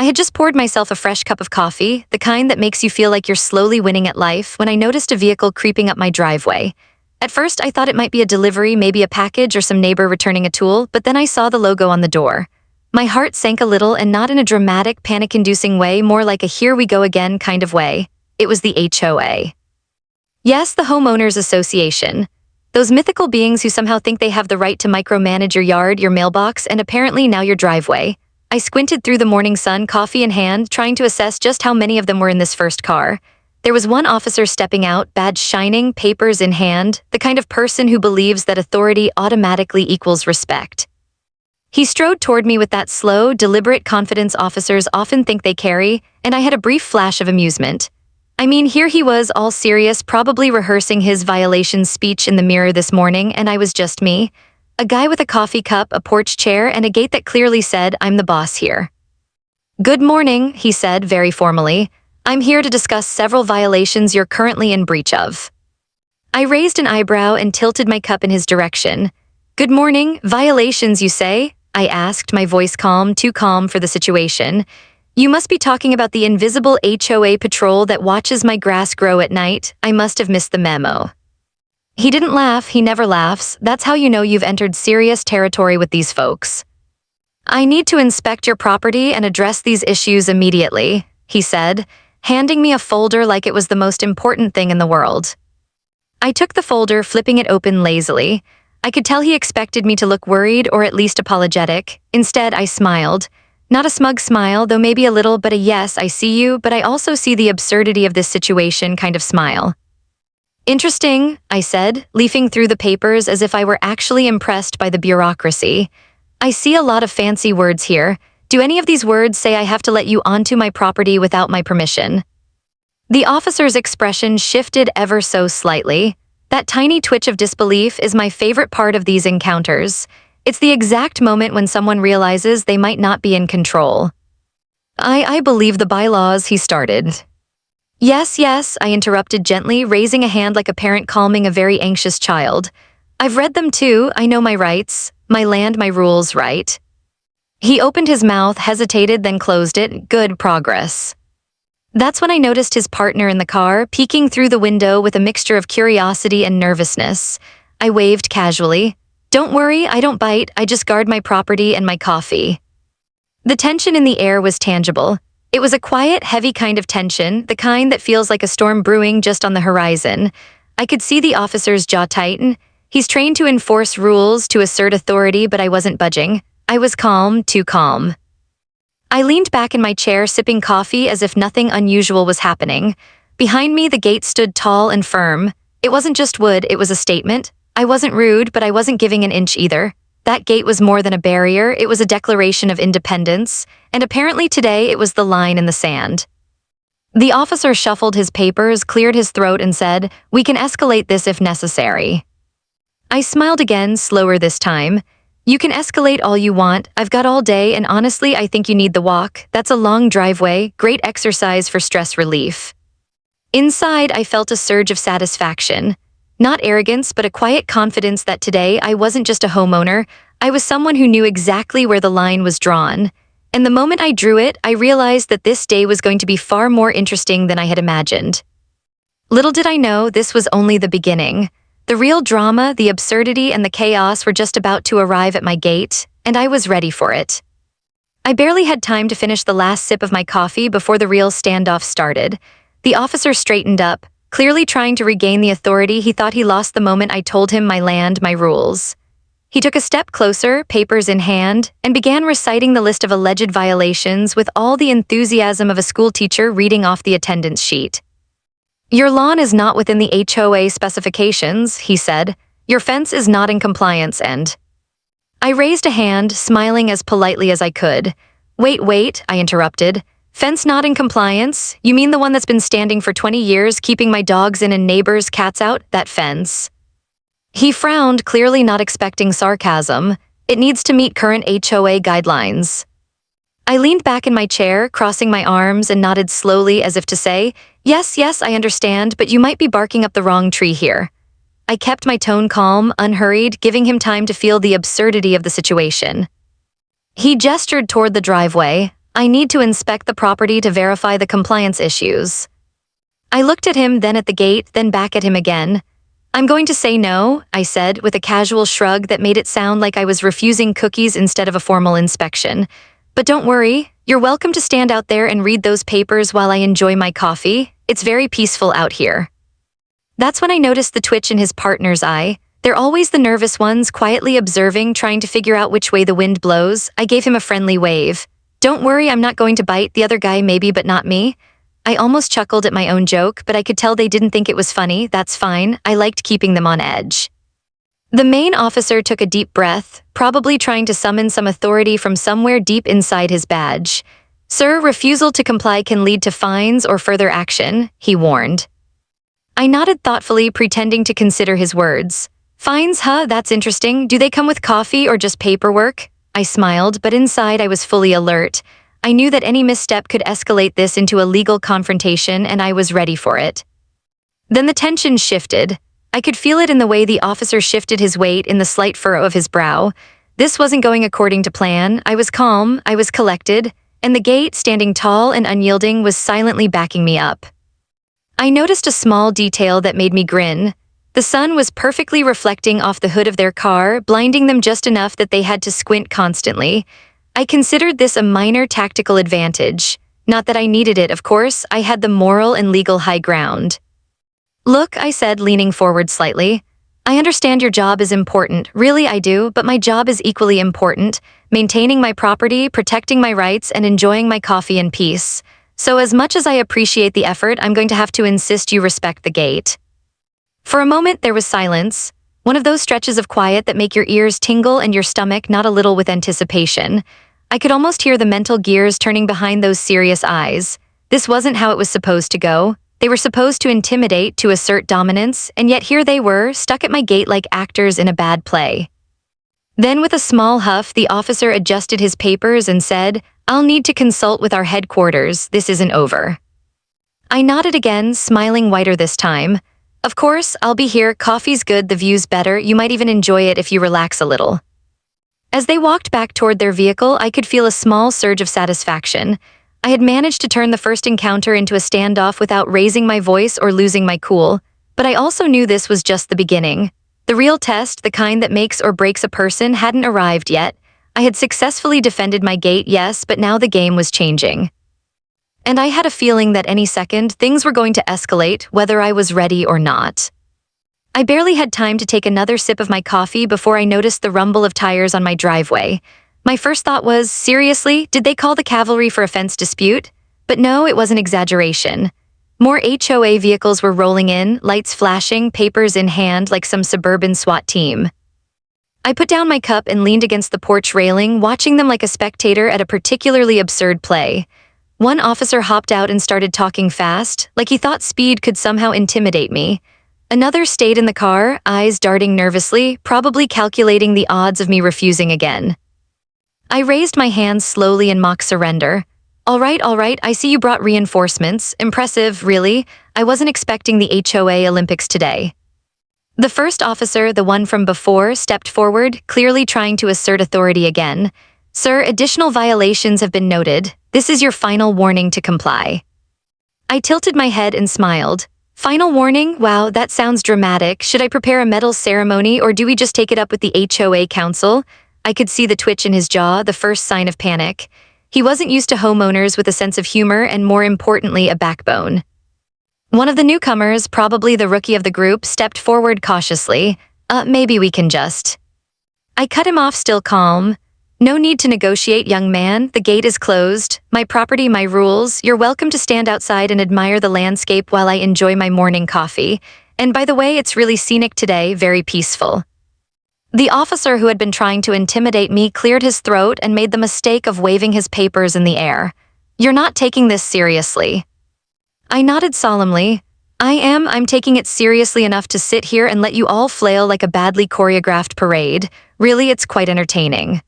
had just poured myself a fresh cup of coffee, the kind that makes you feel like you're slowly winning at life, when I noticed a vehicle creeping up my driveway. At first, I thought it might be a delivery, maybe a package or some neighbor returning a tool, but then I saw the logo on the door. My heart sank a little, and not in a dramatic, panic-inducing way, more like a here we go again kind of way. It was the HOA. Yes, the Homeowners Association. Those mythical beings who somehow think they have the right to micromanage your yard, your mailbox, and apparently now your driveway. I squinted through the morning sun, coffee in hand, trying to assess just how many of them were in this first car. There was one officer stepping out, badge shining, papers in hand, the kind of person who believes that authority automatically equals respect. He strode toward me with that slow, deliberate confidence officers often think they carry, and I had a brief flash of amusement. I mean, here he was, all serious, probably rehearsing his violation speech in the mirror this morning, and I was just me. A guy with a coffee cup, a porch chair, and a gate that clearly said, "I'm the boss here." "Good morning," he said very formally. "I'm here to discuss several violations you're currently in breach of." I raised an eyebrow and tilted my cup in his direction. "Good morning, violations, you say?" I asked, my voice calm, too calm for the situation. "You must be talking about the invisible HOA patrol that watches my grass grow at night. I must have missed the memo." He didn't laugh, he never laughs. "That's how you know you've entered serious territory with these folks." "I need to inspect your property and address these issues immediately," he said, handing me a folder like it was the most important thing in the world. I took the folder, flipping it open lazily. I could tell he expected me to look worried or at least apologetic. Instead, I smiled. Not a smug smile, though maybe a little, but a "yes, I see you, but I also see the absurdity of this situation" kind of smile. "Interesting," I said, leafing through the papers as if I were actually impressed by the bureaucracy. "I see a lot of fancy words here. Do any of these words say I have to let you onto my property without my permission?" The officer's expression shifted ever so slightly. That tiny twitch of disbelief is my favorite part of these encounters. It's the exact moment when someone realizes they might not be in control. I believe the bylaws," he started. Yes, I interrupted gently, raising a hand like a parent calming a very anxious child. "I've read them too, I know my rights. My land, my rules, right?" He opened his mouth, hesitated, then closed it. Good progress. That's when I noticed his partner in the car, peeking through the window with a mixture of curiosity and nervousness. I waved casually. "Don't worry, I don't bite, I just guard my property and my coffee." The tension in the air was tangible. It was a quiet, heavy kind of tension, the kind that feels like a storm brewing just on the horizon. I could see the officer's jaw tighten. He's trained to enforce rules, to assert authority, but I wasn't budging. I was calm, too calm. I leaned back in my chair, sipping coffee as if nothing unusual was happening. Behind me, the gate stood tall and firm. It wasn't just wood, it was a statement. I wasn't rude, but I wasn't giving an inch either. That gate was more than a barrier, it was a declaration of independence, and apparently today it was the line in the sand. The officer shuffled his papers, cleared his throat, and said, "We can escalate this if necessary." I smiled again, slower this time. "You can escalate all you want, I've got all day, and honestly I think you need the walk. That's a long driveway, great exercise for stress relief." Inside, I felt a surge of satisfaction. Not arrogance, but a quiet confidence that today I wasn't just a homeowner, I was someone who knew exactly where the line was drawn. And the moment I drew it, I realized that this day was going to be far more interesting than I had imagined. Little did I know this was only the beginning. The real drama, the absurdity, and the chaos were just about to arrive at my gate, and I was ready for it. I barely had time to finish the last sip of my coffee before the real standoff started. The officer straightened up, clearly trying to regain the authority he thought he lost the moment I told him my land, my rules. He took a step closer, papers in hand, and began reciting the list of alleged violations with all the enthusiasm of a schoolteacher reading off the attendance sheet. "Your lawn is not within the HOA specifications," he said. "Your fence is not in compliance and—" I raised a hand, smiling as politely as I could. Wait, I interrupted. "Fence not in compliance? You mean the one that's been standing for 20 years, keeping my dogs in and neighbors' cats out? That fence?" He frowned, clearly not expecting sarcasm. "It needs to meet current HOA guidelines." I leaned back in my chair, crossing my arms, and nodded slowly as if to say, Yes, I understand, but you might be barking up the wrong tree here." I kept my tone calm, unhurried, giving him time to feel the absurdity of the situation. He gestured toward the driveway. I need to inspect the property to verify the compliance issues. I looked at him, then at the gate, then back at him again. I'm going to say no, I said, with a casual shrug that made it sound like I was refusing cookies instead of a formal inspection. But don't worry, you're welcome to stand out there and read those papers while I enjoy my coffee. It's very peaceful out here. That's when I noticed the twitch in his partner's eye. They're always the nervous ones, quietly observing, trying to figure out which way the wind blows. I gave him a friendly wave. Don't worry, I'm not going to bite. The other guy maybe, but not me. I almost chuckled at my own joke, but I could tell they didn't think it was funny. That's fine. I liked keeping them on edge. The main officer took a deep breath, probably trying to summon some authority from somewhere deep inside his badge. Sir, refusal to comply can lead to fines or further action, he warned. I nodded thoughtfully, pretending to consider his words. Fines, huh? That's interesting. Do they come with coffee or just paperwork? I smiled, but inside I was fully alert. I knew that any misstep could escalate this into a legal confrontation, and I was ready for it. Then the tension shifted. I could feel it in the way the officer shifted his weight, in the slight furrow of his brow. This wasn't going according to plan. I was calm, I was collected, and the gate, standing tall and unyielding, was silently backing me up. I noticed a small detail that made me grin. The sun was perfectly reflecting off the hood of their car, blinding them just enough that they had to squint constantly. I considered this a minor tactical advantage. Not that I needed it, of course. I had the moral and legal high ground. Look, I said, leaning forward slightly. I understand your job is important. Really, I do, but my job is equally important. Maintaining my property, protecting my rights, and enjoying my coffee in peace. So as much as I appreciate the effort, I'm going to have to insist you respect the gate. For a moment, there was silence. One of those stretches of quiet that make your ears tingle and your stomach knot a little with anticipation. I could almost hear the mental gears turning behind those serious eyes. This wasn't how it was supposed to go. They were supposed to intimidate, to assert dominance, and yet here they were, stuck at my gate like actors in a bad play. Then with a small huff, the officer adjusted his papers and said, I'll need to consult with our headquarters. This isn't over. I nodded again, smiling wider this time. Of course, I'll be here. Coffee's good, the view's better. You might even enjoy it if you relax a little. As they walked back toward their vehicle, I could feel a small surge of satisfaction. I had managed to turn the first encounter into a standoff without raising my voice or losing my cool, but I also knew this was just the beginning. The real test, the kind that makes or breaks a person, hadn't arrived yet. I had successfully defended my gate, yes, but now the game was changing. And I had a feeling that any second, things were going to escalate, whether I was ready or not. I barely had time to take another sip of my coffee before I noticed the rumble of tires on my driveway. My first thought was, seriously, did they call the cavalry for a fence dispute? But no, it was an exaggeration. More HOA vehicles were rolling in, lights flashing, papers in hand like some suburban SWAT team. I put down my cup and leaned against the porch railing, watching them like a spectator at a particularly absurd play. One officer hopped out and started talking fast, like he thought speed could somehow intimidate me. Another stayed in the car, eyes darting nervously, probably calculating the odds of me refusing again. I raised my hands slowly in mock surrender. All right, I see you brought reinforcements. Impressive, really. I wasn't expecting the HOA Olympics today. The first officer, the one from before, stepped forward, clearly trying to assert authority again. Sir, additional violations have been noted. This is your final warning to comply. I tilted my head and smiled. Final warning? Wow, that sounds dramatic. Should I prepare a medal ceremony or do we just take it up with the HOA council? I could see the twitch in his jaw, the first sign of panic. He wasn't used to homeowners with a sense of humor and, more importantly, a backbone. One of the newcomers, probably the rookie of the group, stepped forward cautiously. Maybe we can just... I cut him off, still calm. No need to negotiate, young man. The gate is closed. My property, my rules. You're welcome to stand outside and admire the landscape while I enjoy my morning coffee. And by the way, it's really scenic today, very peaceful. The officer who had been trying to intimidate me cleared his throat and made the mistake of waving his papers in the air. You're not taking this seriously. I nodded solemnly. I'm taking it seriously enough to sit here and let you all flail like a badly choreographed parade. Really, it's quite entertaining.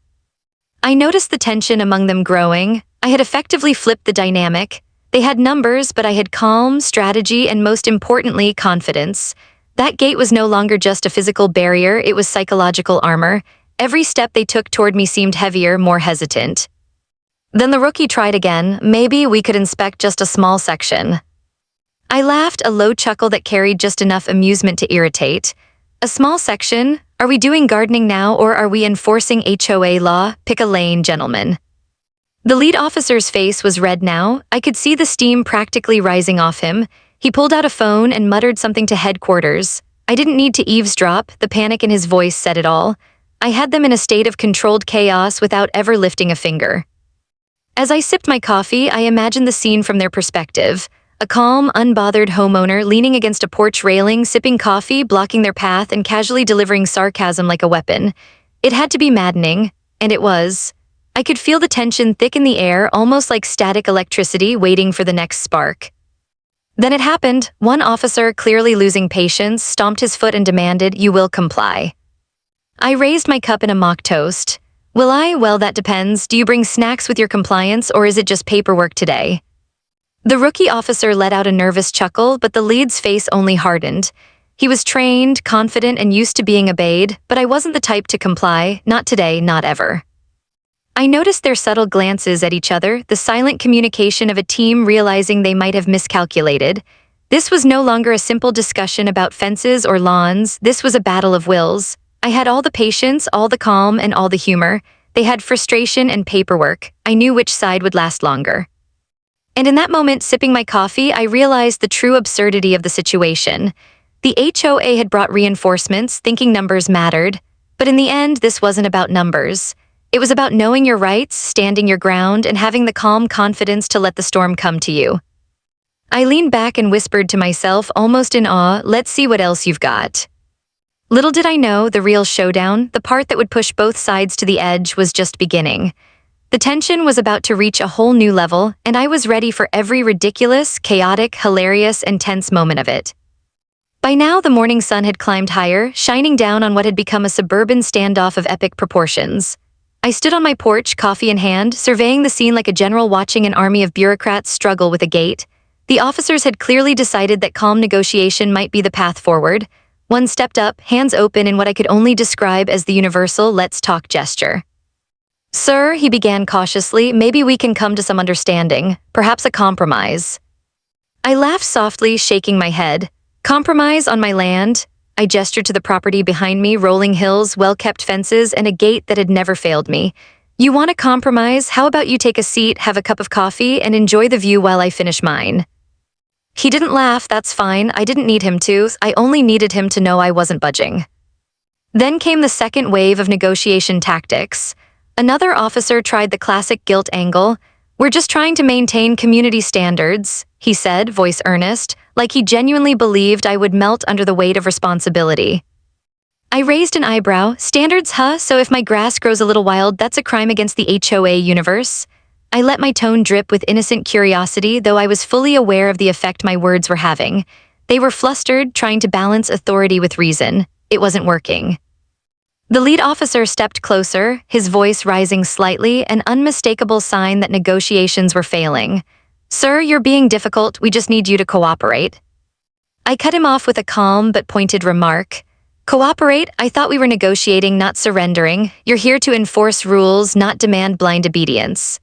I noticed the tension among them growing. I had effectively flipped the dynamic. They had numbers, but I had calm, strategy, and most importantly, confidence. That gate was no longer just a physical barrier, it was psychological armor. Every step they took toward me seemed heavier, more hesitant. Then the rookie tried again. Maybe we could inspect just a small section. I laughed, a low chuckle that carried just enough amusement to irritate. A small section? Are we doing gardening now, or are we enforcing HOA law? Pick a lane, gentlemen. The lead officer's face was red now. I could see the steam practically rising off him. He pulled out a phone and muttered something to headquarters. I didn't need to eavesdrop. The panic in his voice said it all. I had them in a state of controlled chaos without ever lifting a finger. As I sipped my coffee, I imagined the scene from their perspective. A calm, unbothered homeowner leaning against a porch railing, sipping coffee, blocking their path, and casually delivering sarcasm like a weapon. It had to be maddening, and it was. I could feel the tension thick in the air, almost like static electricity waiting for the next spark. Then it happened. One officer, clearly losing patience, stomped his foot and demanded, "You will comply." I raised my cup in a mock toast. Will I? Well, that depends. Do you bring snacks with your compliance, or is it just paperwork today? The rookie officer let out a nervous chuckle, but the lead's face only hardened. He was trained, confident, and used to being obeyed, but I wasn't the type to comply, not today, not ever. I noticed their subtle glances at each other, the silent communication of a team realizing they might have miscalculated. This was no longer a simple discussion about fences or lawns. This was a battle of wills. I had all the patience, all the calm, and all the humor. They had frustration and paperwork. I knew which side would last longer. And in that moment, sipping my coffee, I realized the true absurdity of the situation. The HOA had brought reinforcements, thinking numbers mattered. But in the end, this wasn't about numbers. It was about knowing your rights, standing your ground, and having the calm confidence to let the storm come to you. I leaned back and whispered to myself, almost in awe, "Let's see what else you've got." Little did I know, the real showdown, the part that would push both sides to the edge, was just beginning. The tension was about to reach a whole new level, and I was ready for every ridiculous, chaotic, hilarious, and tense moment of it. By now, the morning sun had climbed higher, shining down on what had become a suburban standoff of epic proportions. I stood on my porch, coffee in hand, surveying the scene like a general watching an army of bureaucrats struggle with a gate. The officers had clearly decided that calm negotiation might be the path forward. One stepped up, hands open in what I could only describe as the universal "let's talk" gesture. "Sir," he began cautiously, "maybe we can come to some understanding, perhaps a compromise." I laughed softly, shaking my head. "Compromise on my land?" I gestured to the property behind me, rolling hills, well-kept fences, and a gate that had never failed me. "You want a compromise? How about you take a seat, have a cup of coffee, and enjoy the view while I finish mine?" He didn't laugh. That's fine. I didn't need him to. I only needed him to know I wasn't budging. Then came the second wave of negotiation tactics. Another officer tried the classic guilt angle. "We're just trying to maintain community standards," he said, voice earnest, like he genuinely believed I would melt under the weight of responsibility. I raised an eyebrow. "Standards, huh? So if my grass grows a little wild, that's a crime against the HOA universe?" I let my tone drip with innocent curiosity, though I was fully aware of the effect my words were having. They were flustered, trying to balance authority with reason. It wasn't working. The lead officer stepped closer, his voice rising slightly, an unmistakable sign that negotiations were failing. "Sir, you're being difficult. We just need you to cooperate." I cut him off with a calm but pointed remark. "Cooperate? I thought we were negotiating, not surrendering. You're here to enforce rules, not demand blind obedience."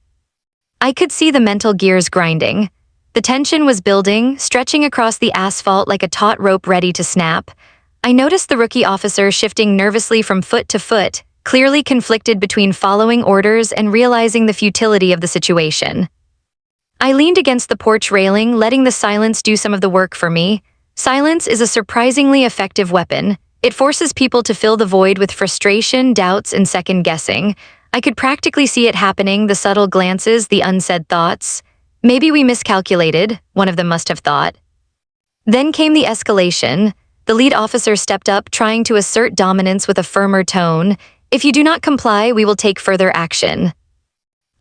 I could see the mental gears grinding. The tension was building, stretching across the asphalt like a taut rope ready to snap. I noticed the rookie officer shifting nervously from foot to foot, clearly conflicted between following orders and realizing the futility of the situation. I leaned against the porch railing, letting the silence do some of the work for me. Silence is a surprisingly effective weapon. It forces people to fill the void with frustration, doubts, and second-guessing. I could practically see it happening, the subtle glances, the unsaid thoughts. "Maybe we miscalculated," one of them must have thought. Then came the escalation. The lead officer stepped up, trying to assert dominance with a firmer tone. "If you do not comply, we will take further action."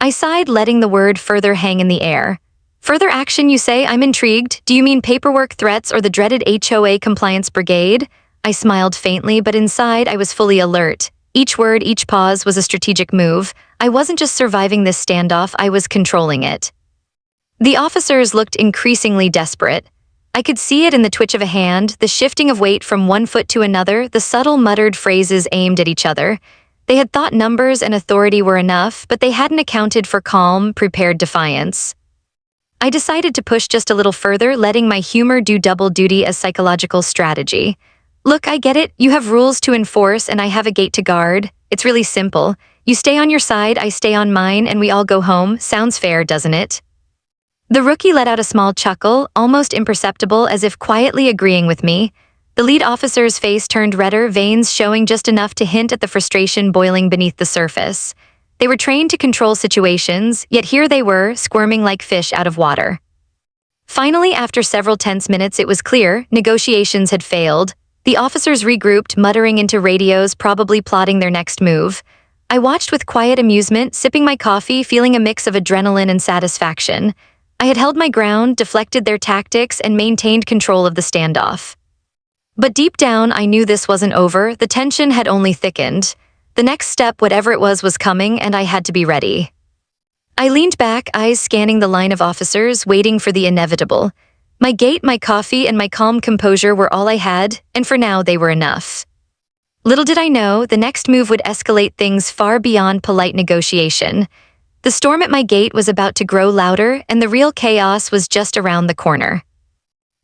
I sighed, letting the word "further" hang in the air. "Further action, you say? I'm intrigued. Do you mean paperwork, threats, or the dreaded HOA compliance brigade?" I smiled faintly, but inside I was fully alert. Each word, each pause was a strategic move. I wasn't just surviving this standoff, I was controlling it. The officers looked increasingly desperate. I could see it in the twitch of a hand, the shifting of weight from one foot to another, the subtle muttered phrases aimed at each other. They had thought numbers and authority were enough, but they hadn't accounted for calm, prepared defiance. I decided to push just a little further, letting my humor do double duty as psychological strategy. Look, I get it. You have rules to enforce and I have a gate to guard. It's really simple. You stay on your side, I stay on mine, and we all go home. Sounds fair, doesn't it? The rookie let out a small chuckle, almost imperceptible, as if quietly agreeing with me. The lead officer's face turned redder, veins showing just enough to hint at the frustration boiling beneath the surface. They were trained to control situations, yet here they were, squirming like fish out of water. Finally, after several tense minutes, it was clear negotiations had failed. The officers regrouped, muttering into radios, probably plotting their next move. I watched with quiet amusement, sipping my coffee, feeling a mix of adrenaline and satisfaction. I had held my ground, deflected their tactics, and maintained control of the standoff. But deep down, I knew this wasn't over. The tension had only thickened. The next step, whatever it was coming, and I had to be ready. I leaned back, eyes scanning the line of officers, waiting for the inevitable. My gait, my coffee, and my calm composure were all I had, and for now they were enough. Little did I know, the next move would escalate things far beyond polite negotiation. The storm at my gate was about to grow louder, and the real chaos was just around the corner.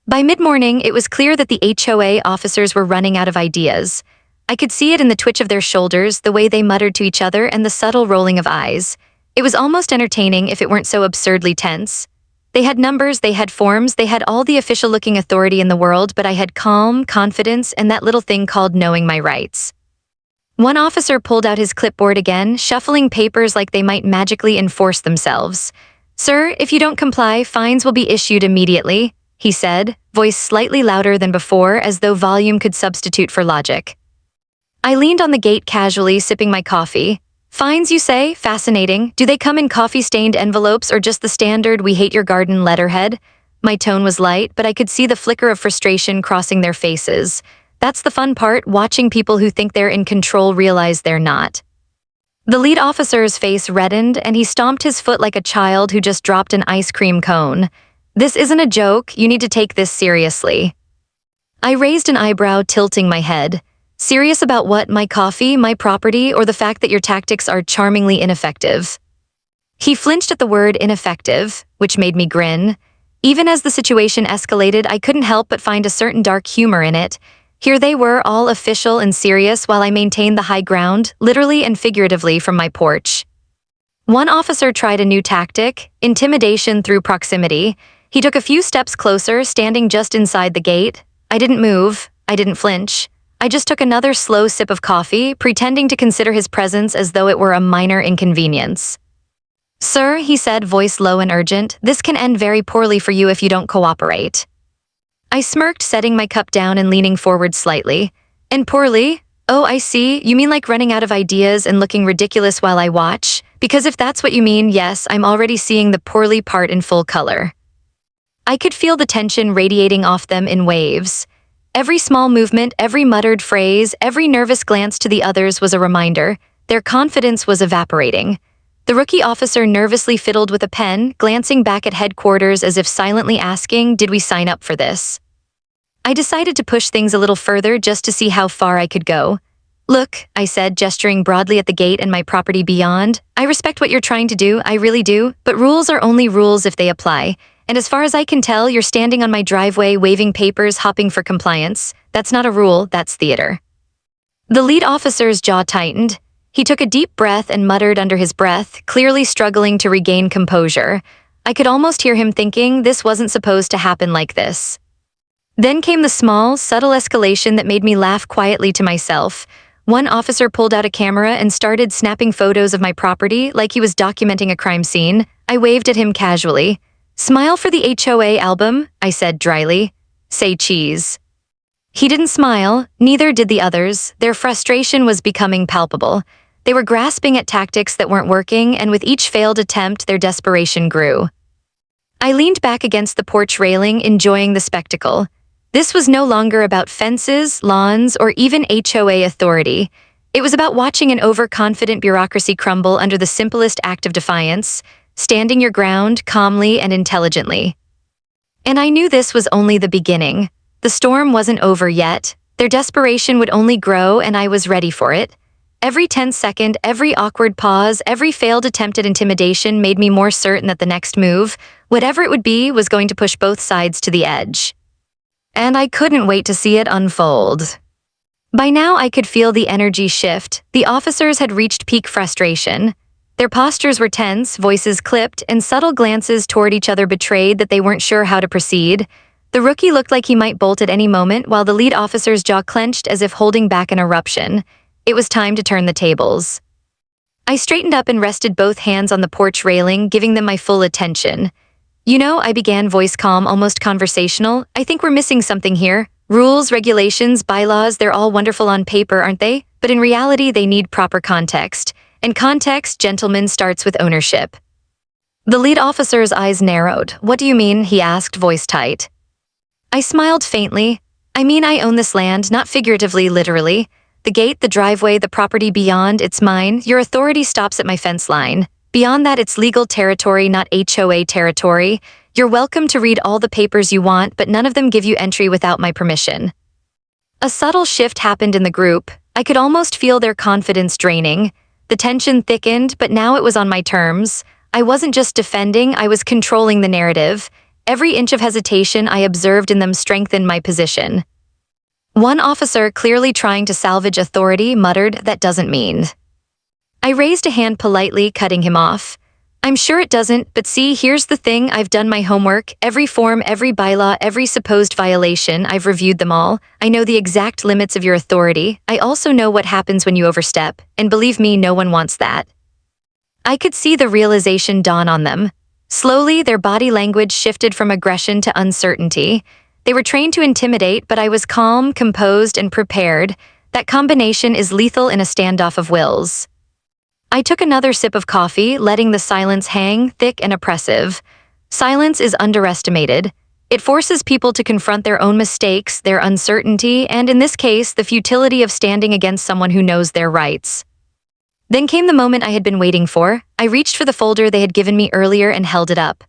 By mid-morning, it was clear that the HOA officers were running out of ideas. I could see it in the twitch of their shoulders, the way they muttered to each other, and the subtle rolling of eyes. It was almost entertaining if it weren't so absurdly tense. They had numbers, they had forms, they had all the official-looking authority in the world, but I had calm, confidence, and that little thing called knowing my rights. One officer pulled out his clipboard again, shuffling papers like they might magically enforce themselves. "Sir, if you don't comply, fines will be issued immediately," he said, voice slightly louder than before, as though volume could substitute for logic. I leaned on the gate casually, sipping my coffee. "Fines, you say? Fascinating. Do they come in coffee-stained envelopes or just the standard 'We hate your garden' letterhead?" My tone was light, but I could see the flicker of frustration crossing their faces. That's the fun part, watching people who think they're in control realize they're not. The lead officer's face reddened, and he stomped his foot like a child who just dropped an ice cream cone. "This isn't a joke, you need to take this seriously." I raised an eyebrow, tilting my head. "Serious about what? My coffee, my property, or the fact that your tactics are charmingly ineffective?" He flinched at the word ineffective, which made me grin. Even as the situation escalated, I couldn't help but find a certain dark humor in it. Here they were, all official and serious, while I maintained the high ground, literally and figuratively, from my porch. One officer tried a new tactic, intimidation through proximity. He took a few steps closer, standing just inside the gate. I didn't move. I didn't flinch. I just took another slow sip of coffee, pretending to consider his presence as though it were a minor inconvenience. "Sir," he said, voice low and urgent, "this can end very poorly for you if you don't cooperate." I smirked, setting my cup down and leaning forward slightly. "And poorly? Oh, I see. You mean like running out of ideas and looking ridiculous while I watch? Because if that's what you mean, yes, I'm already seeing the poorly part in full color." I could feel the tension radiating off them in waves. Every small movement, every muttered phrase, every nervous glance to the others was a reminder. Their confidence was evaporating. The rookie officer nervously fiddled with a pen, glancing back at headquarters as if silently asking, "Did we sign up for this?" I decided to push things a little further just to see how far I could go. "Look," I said, gesturing broadly at the gate and my property beyond, "I respect what you're trying to do, I really do, but rules are only rules if they apply. And as far as I can tell, you're standing on my driveway, waving papers, hopping for compliance. That's not a rule, that's theater." The lead officer's jaw tightened. He took a deep breath and muttered under his breath, clearly struggling to regain composure. I could almost hear him thinking, this wasn't supposed to happen like this. Then came the small, subtle escalation that made me laugh quietly to myself. One officer pulled out a camera and started snapping photos of my property like he was documenting a crime scene. I waved at him casually. "Smile for the HOA album," I said dryly. "Say cheese." He didn't smile, neither did the others. Their frustration was becoming palpable. They were grasping at tactics that weren't working, and with each failed attempt, their desperation grew. I leaned back against the porch railing, enjoying the spectacle. This was no longer about fences, lawns, or even HOA authority. It was about watching an overconfident bureaucracy crumble under the simplest act of defiance, standing your ground calmly and intelligently. And I knew this was only the beginning. The storm wasn't over yet. Their desperation would only grow, and I was ready for it. Every tense second, every awkward pause, every failed attempt at intimidation made me more certain that the next move, whatever it would be, was going to push both sides to the edge. And I couldn't wait to see it unfold. By now, I could feel the energy shift. The officers had reached peak frustration. Their postures were tense, voices clipped, and subtle glances toward each other betrayed that they weren't sure how to proceed. The rookie looked like he might bolt at any moment, while the lead officer's jaw clenched as if holding back an eruption. It was time to turn the tables. I straightened up and rested both hands on the porch railing, giving them my full attention. "You know," I began, voice calm, almost conversational, "I think we're missing something here. Rules, regulations, bylaws, they're all wonderful on paper, aren't they? But in reality, they need proper context. And context, gentlemen, starts with ownership." The lead officer's eyes narrowed. "What do you mean?" he asked, voice tight. I smiled faintly. "I mean, I own this land, not figuratively, literally. The gate, the driveway, the property beyond, it's mine. Your authority stops at my fence line. Beyond that, it's legal territory, not HOA territory. You're welcome to read all the papers you want, but none of them give you entry without my permission." A subtle shift happened in the group. I could almost feel their confidence draining. The tension thickened, but now it was on my terms. I wasn't just defending, I was controlling the narrative. Every inch of hesitation I observed in them strengthened my position. One officer, clearly trying to salvage authority, muttered, "That doesn't mean." I raised a hand politely, cutting him off. "I'm sure it doesn't, but see, here's the thing, I've done my homework. Every form, every bylaw, every supposed violation, I've reviewed them all. I know the exact limits of your authority. I also know what happens when you overstep, and believe me, no one wants that." I could see the realization dawn on them. Slowly, their body language shifted from aggression to uncertainty. They were trained to intimidate, but I was calm, composed, and prepared. That combination is lethal in a standoff of wills. I took another sip of coffee, letting the silence hang, thick and oppressive. Silence is underestimated. It forces people to confront their own mistakes, their uncertainty, and in this case, the futility of standing against someone who knows their rights. Then came the moment I had been waiting for. I reached for the folder they had given me earlier and held it up.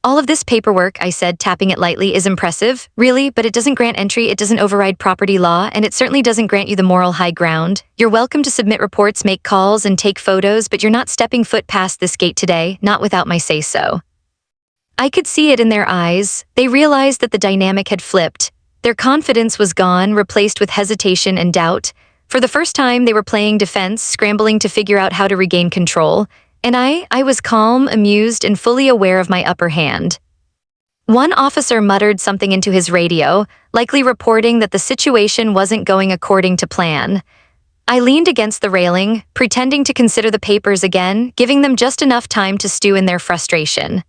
"All of this paperwork," I said, tapping it lightly, "is impressive, really, but it doesn't grant entry, it doesn't override property law, and it certainly doesn't grant you the moral high ground. You're welcome to submit reports, make calls, and take photos, but you're not stepping foot past this gate today, not without my say-so." I could see it in their eyes. They realized that the dynamic had flipped. Their confidence was gone, replaced with hesitation and doubt. For the first time, they were playing defense, scrambling to figure out how to regain control. And I was calm, amused, and fully aware of my upper hand. One officer muttered something into his radio, likely reporting that the situation wasn't going according to plan. I leaned against the railing, pretending to consider the papers again, giving them just enough time to stew in their frustration.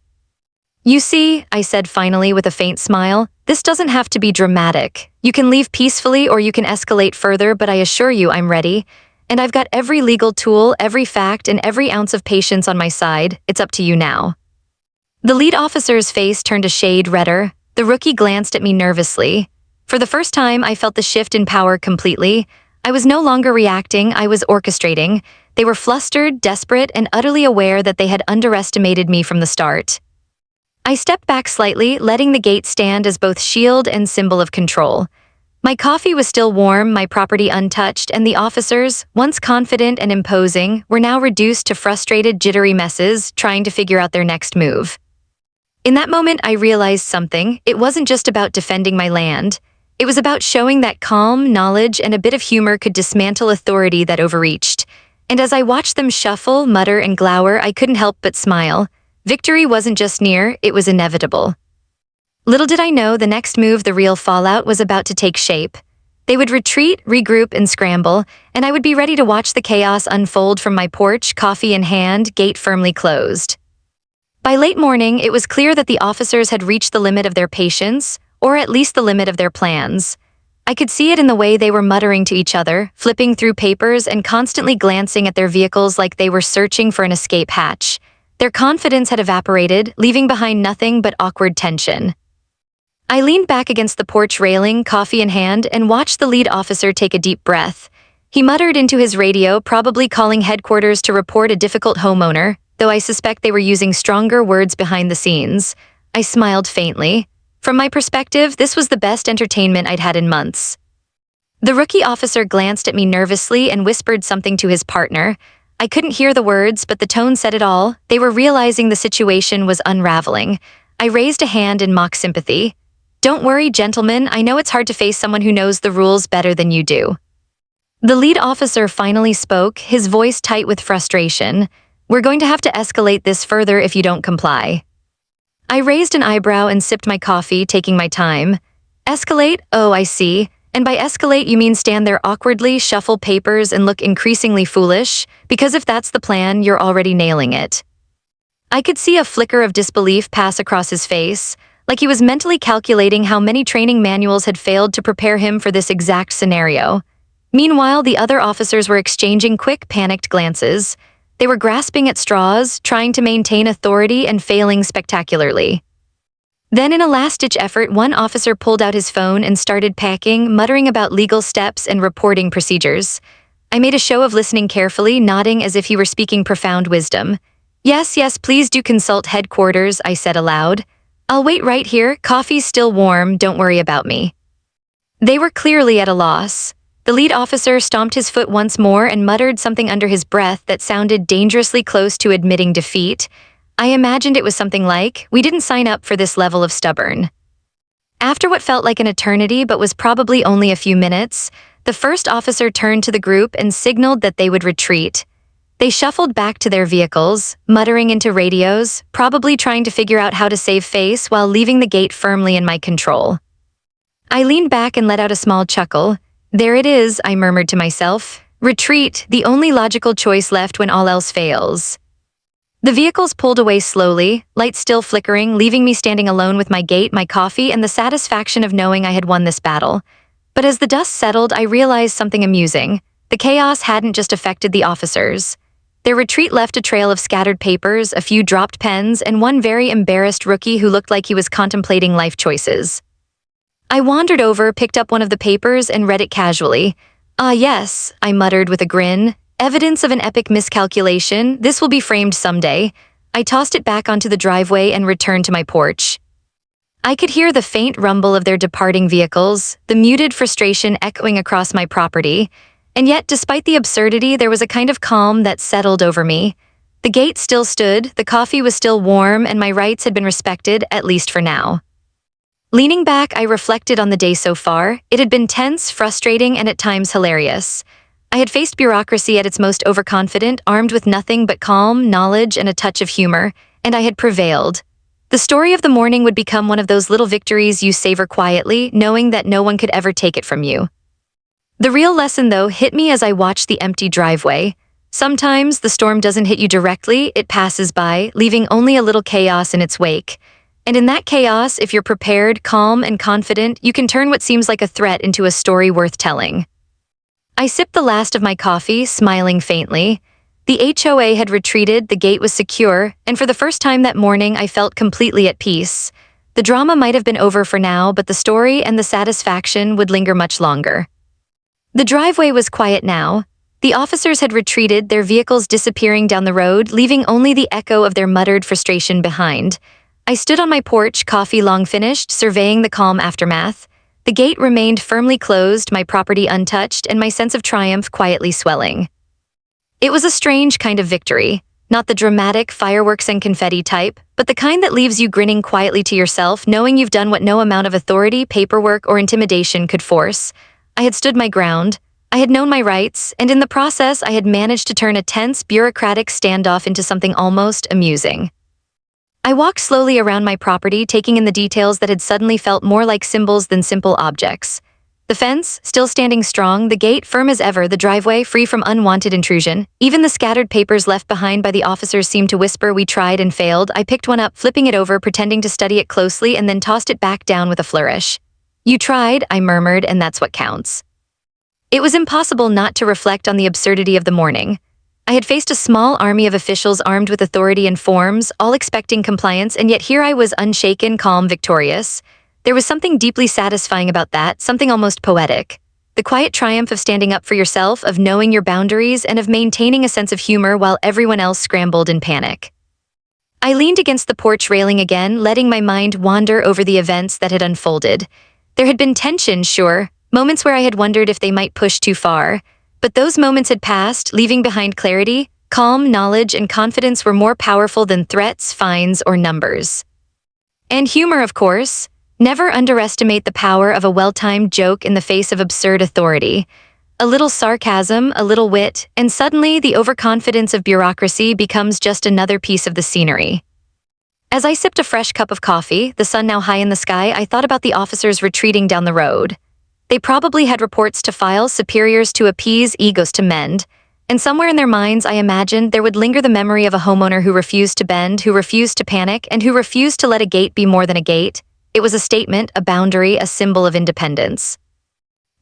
"You see," I said finally with a faint smile, "this doesn't have to be dramatic. You can leave peacefully or you can escalate further, but I assure you I'm ready. And I've got every legal tool, every fact, and every ounce of patience on my side. It's up to you now." The lead officer's face turned a shade redder. The rookie glanced at me nervously. For the first time, I felt the shift in power completely. I was no longer reacting, I was orchestrating. They were flustered, desperate, and utterly aware that they had underestimated me from the start. I stepped back slightly, letting the gate stand as both shield and symbol of control. My coffee was still warm, my property untouched, and the officers, once confident and imposing, were now reduced to frustrated, jittery messes, trying to figure out their next move. In that moment, I realized something. It wasn't just about defending my land. It was about showing that calm, knowledge, and a bit of humor could dismantle authority that overreached. And as I watched them shuffle, mutter, and glower, I couldn't help but smile. Victory wasn't just near, it was inevitable. Little did I know the next move, the real fallout, was about to take shape. They would retreat, regroup, and scramble, and I would be ready to watch the chaos unfold from my porch, coffee in hand, gate firmly closed. By late morning, it was clear that the officers had reached the limit of their patience, or at least the limit of their plans. I could see it in the way they were muttering to each other, flipping through papers and constantly glancing at their vehicles like they were searching for an escape hatch. Their confidence had evaporated, leaving behind nothing but awkward tension. I leaned back against the porch railing, coffee in hand, and watched the lead officer take a deep breath. He muttered into his radio, probably calling headquarters to report a difficult homeowner, though I suspect they were using stronger words behind the scenes. I smiled faintly. From my perspective, this was the best entertainment I'd had in months. The rookie officer glanced at me nervously and whispered something to his partner. I couldn't hear the words, but the tone said it all. They were realizing the situation was unraveling. I raised a hand in mock sympathy. "Don't worry, gentlemen, I know it's hard to face someone who knows the rules better than you do." The lead officer finally spoke, his voice tight with frustration. "We're going to have to escalate this further if you don't comply." I raised an eyebrow and sipped my coffee, taking my time. "Escalate? Oh, I see. And by escalate you mean stand there awkwardly, shuffle papers, and look increasingly foolish? Because if that's the plan, you're already nailing it." I could see a flicker of disbelief pass across his face, like he was mentally calculating how many training manuals had failed to prepare him for this exact scenario. Meanwhile, the other officers were exchanging quick, panicked glances. They were grasping at straws, trying to maintain authority and failing spectacularly. Then, in a last-ditch effort, one officer pulled out his phone and started packing, muttering about legal steps and reporting procedures. I made a show of listening carefully, nodding as if he were speaking profound wisdom. Yes, please do consult headquarters," I said aloud. "I'll wait right here, coffee's still warm, don't worry about me." They were clearly at a loss. The lead officer stomped his foot once more and muttered something under his breath that sounded dangerously close to admitting defeat. I imagined it was something like, "We didn't sign up for this level of stubborn." After what felt like an eternity but was probably only a few minutes, the first officer turned to the group and signaled that they would retreat. They shuffled back to their vehicles, muttering into radios, probably trying to figure out how to save face while leaving the gate firmly in my control. I leaned back and let out a small chuckle. "There it is," I murmured to myself. "Retreat, the only logical choice left when all else fails." The vehicles pulled away slowly, lights still flickering, leaving me standing alone with my gate, my coffee, and the satisfaction of knowing I had won this battle. But as the dust settled, I realized something amusing. The chaos hadn't just affected the officers. Their retreat left a trail of scattered papers, a few dropped pens, and one very embarrassed rookie who looked like he was contemplating life choices. I wandered over, picked up one of the papers, and read it casually. "Ah, yes," I muttered with a grin. "Evidence of an epic miscalculation. This will be framed someday." I tossed it back onto the driveway and returned to my porch. I could hear the faint rumble of their departing vehicles, the muted frustration echoing across my property. And yet, despite the absurdity, there was a kind of calm that settled over me. The gate still stood, the coffee was still warm, and my rights had been respected, at least for now. Leaning back, I reflected on the day so far. It had been tense, frustrating, and at times hilarious. I had faced bureaucracy at its most overconfident, armed with nothing but calm, knowledge, and a touch of humor, and I had prevailed. The story of the morning would become one of those little victories you savor quietly, knowing that no one could ever take it from you. The real lesson, though, hit me as I watched the empty driveway. Sometimes the storm doesn't hit you directly, it passes by, leaving only a little chaos in its wake. And in that chaos, if you're prepared, calm, and confident, you can turn what seems like a threat into a story worth telling. I sipped the last of my coffee, smiling faintly. The HOA had retreated, the gate was secure, and for the first time that morning I felt completely at peace. The drama might have been over for now, but the story and the satisfaction would linger much longer. The driveway was quiet now. The officers had retreated, their vehicles disappearing down the road, leaving only the echo of their muttered frustration behind. I stood on my porch, coffee long finished, surveying the calm aftermath. The gate remained firmly closed, my property untouched, and my sense of triumph quietly swelling. It was a strange kind of victory, not the dramatic fireworks and confetti type, but the kind that leaves you grinning quietly to yourself, knowing you've done what no amount of authority, paperwork, or intimidation could force. I had stood my ground, I had known my rights, and in the process I had managed to turn a tense, bureaucratic standoff into something almost amusing. I walked slowly around my property, taking in the details that had suddenly felt more like symbols than simple objects. The fence, still standing strong, the gate firm as ever, the driveway free from unwanted intrusion. Even the scattered papers left behind by the officers seemed to whisper, "We tried and failed." I picked one up, flipping it over, pretending to study it closely, and then tossed it back down with a flourish. "You tried," I murmured, "and that's what counts." It was impossible not to reflect on the absurdity of the morning. I had faced a small army of officials armed with authority and forms, all expecting compliance, and yet here I was unshaken, calm, victorious. There was something deeply satisfying about that, something almost poetic. The quiet triumph of standing up for yourself, of knowing your boundaries, and of maintaining a sense of humor while everyone else scrambled in panic. I leaned against the porch railing again, letting my mind wander over the events that had unfolded. There had been tension, sure, moments where I had wondered if they might push too far. But those moments had passed, leaving behind clarity. Calm, knowledge, and confidence were more powerful than threats, fines, or numbers. And humor, of course. Never underestimate the power of a well-timed joke in the face of absurd authority. A little sarcasm, a little wit, and suddenly the overconfidence of bureaucracy becomes just another piece of the scenery. As I sipped a fresh cup of coffee, the sun now high in the sky, I thought about the officers retreating down the road. They probably had reports to file, superiors to appease, egos to mend. And somewhere in their minds, I imagined there would linger the memory of a homeowner who refused to bend, who refused to panic, and who refused to let a gate be more than a gate. It was a statement, a boundary, a symbol of independence.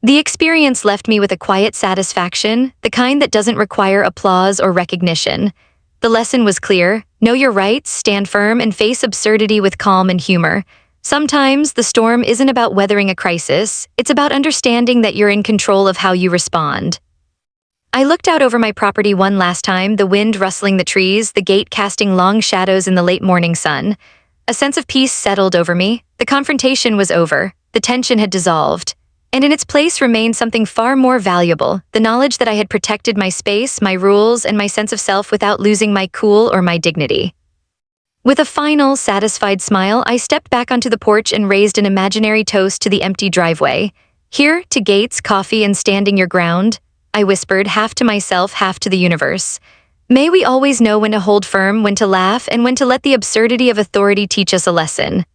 The experience left me with a quiet satisfaction, the kind that doesn't require applause or recognition. The lesson was clear: know your rights, stand firm, and face absurdity with calm and humor. Sometimes the storm isn't about weathering a crisis, it's about understanding that you're in control of how you respond. I looked out over my property one last time, the wind rustling the trees, the gate casting long shadows in the late morning sun. A sense of peace settled over me. The confrontation was over, the tension had dissolved, and in its place remained something far more valuable, the knowledge that I had protected my space, my rules, and my sense of self without losing my cool or my dignity. With a final, satisfied smile, I stepped back onto the porch and raised an imaginary toast to the empty driveway. Here, to gates, coffee, and standing your ground, I whispered, half to myself, half to the universe. May we always know when to hold firm, when to laugh, and when to let the absurdity of authority teach us a lesson.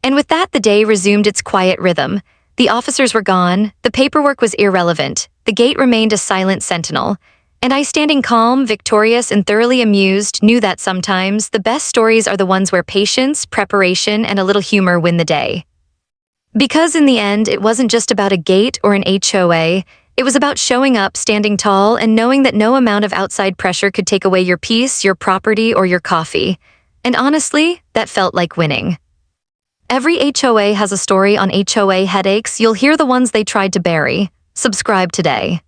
And with that, the day resumed its quiet rhythm. The officers were gone, the paperwork was irrelevant, the gate remained a silent sentinel, and I, standing calm, victorious, and thoroughly amused, knew that sometimes the best stories are the ones where patience, preparation, and a little humor win the day. Because in the end, it wasn't just about a gate or an HOA, it was about showing up, standing tall, and knowing that no amount of outside pressure could take away your peace, your property, or your coffee. And honestly, that felt like winning. Every HOA has a story on HOA headaches. You'll hear the ones they tried to bury. Subscribe today.